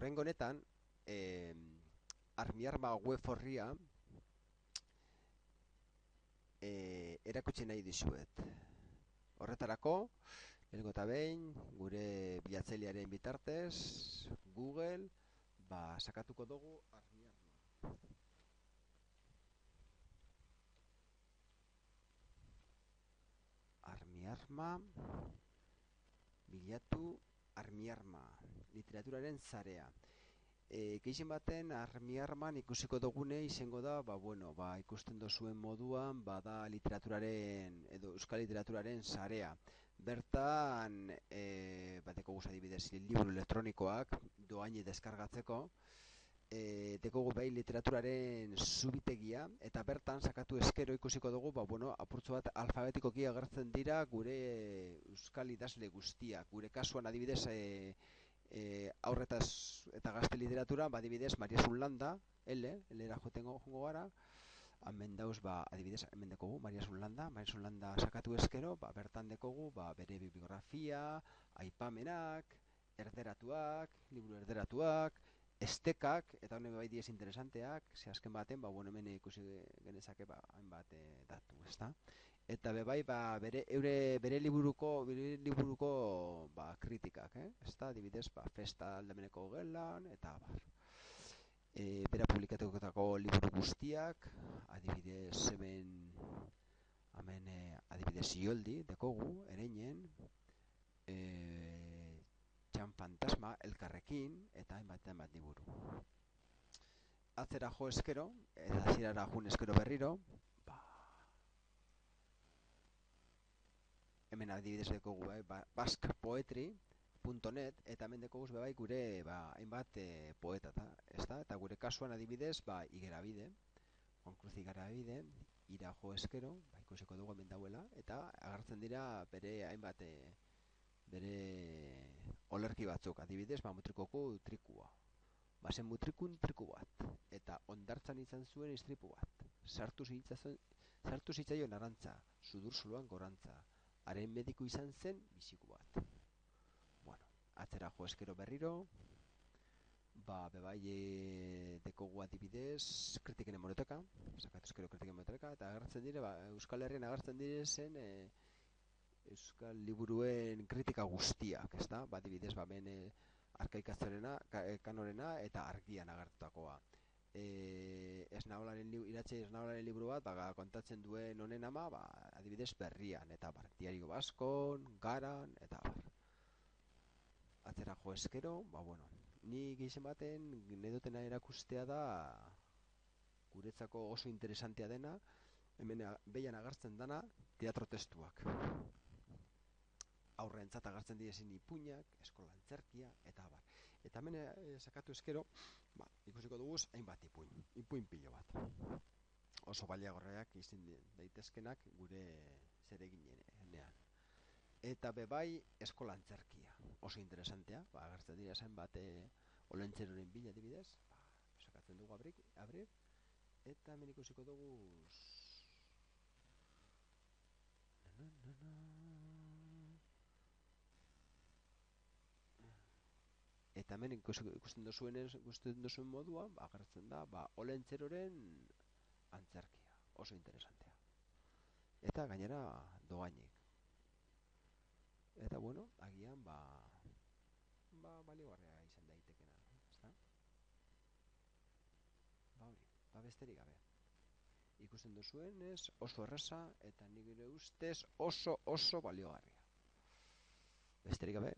Oraingo honetan, Armiarma web orria erakutsi nahi dizuet. Horretarako, lehenengo eta behin, gure bilatzailearen bitartez, Google, sakatuko dugu Armiarma. Armiarma, bilatu Armiarma, literaturaren zarea. Gehien baten Armiarman ikusiko dugune izango da, ikusten dozuen moduan, da literaturaren edo euskal literaturaren sarea. Bertan, bateko guz adibidez, liburu elektronikoak doaini deskargatzeko, dekogu bai literaturaren zubitegia, eta bertan sakatu eskero ikusiko dugu, apurtzo bat alfabetikoki agertzen dira gure euskal idazle guztiak. Gure kasuan adibidez, aurretaz eta gazte literatura, adibidez, Maria Zunlanda, L-era jotengo gara, hemen dauz, adibidez, hemen dekogu, Maria Zunlanda sakatu eskero, bertan dekogu, bere bibliografia, aipamenak, erderatuak, liburu erderatuak, estekak, eta honen bai diez interesanteak, ze azken baten, hemen ikusi genezake, hainbat datu, ezta? Eta bebai, bere liburuko kritikak, ezta? Adibidez, festa aldameneko gelan, eta bera publikatukotako liburu guztiak, adibidez, hemen adibidez, Ioldi, dekogu, ereinen, Txan Fantasma, Elkarrekin, eta hainbat liburu. Atzera jo eskero, eta zirara jun eskero berriro, hemen adibidez dekogu, baskpoetry.net, eta hemen dekogu gure hainbat poeta, eta gure kasuan adibidez, Igerabide, Juan Cruz Igerabide, ira jo eskero, ikusiko dugu hemen dauela, eta agertzen dira bere hainbat bere olerki batzuk, adibidez, mutrikoko trikua. Bazen mutrikun triku bat, eta ondartzan izan zuen istripu bat. Sartu zitzaion arantza, sudur zuloan gorantza. Haren mediku izan zen biziku bat. Atzera jo eskero berriro, bebai dekogu adibidez, kritiken hemeroteka, sakatu eskero kritiken hemeroteka, eta agertzen dire, Euskal Herrian agertzen dire zen euskal liburuen kritika guztiak, ezta? Adibidez, hemen arkaikazorena, kanorena eta argian agertutakoa. Iratxe esnaolaren liburu bat, kontatzen duen honen ama, adibidez, berrian, eta diario baskon, garan, eta atzera jo eskero, ni gehien baten nedotena erakustea da guretzako oso interesantea dena, hemen behian agertzen dana teatro testuak. Aurrentzat agertzen direzin ipuinak, eskola antzerkia, eta abar. Eta hemen sakatu eskero, ikusiko duguz, hainbat ipuin pilo bat. Oso baliagorreak izin daitezkenak gure zereginean. Eta bebai eskola antzerkia, oso interesantea, agertzen dira zen bat olentzeroren bila adibidez, sakatzen dugu abrir, eta hemen ikusiko duguz eta hemen ikusten duzuen moduan, agertzen da, olentzeroren antzerkia, oso interesantea. Eta gainera doainik. Eta agian baliogarria izan daitekena, ezta? Besterik gabe. Ikusten duzuenez, oso erraza, eta nire ustez oso baliogarria. Besterik gabe,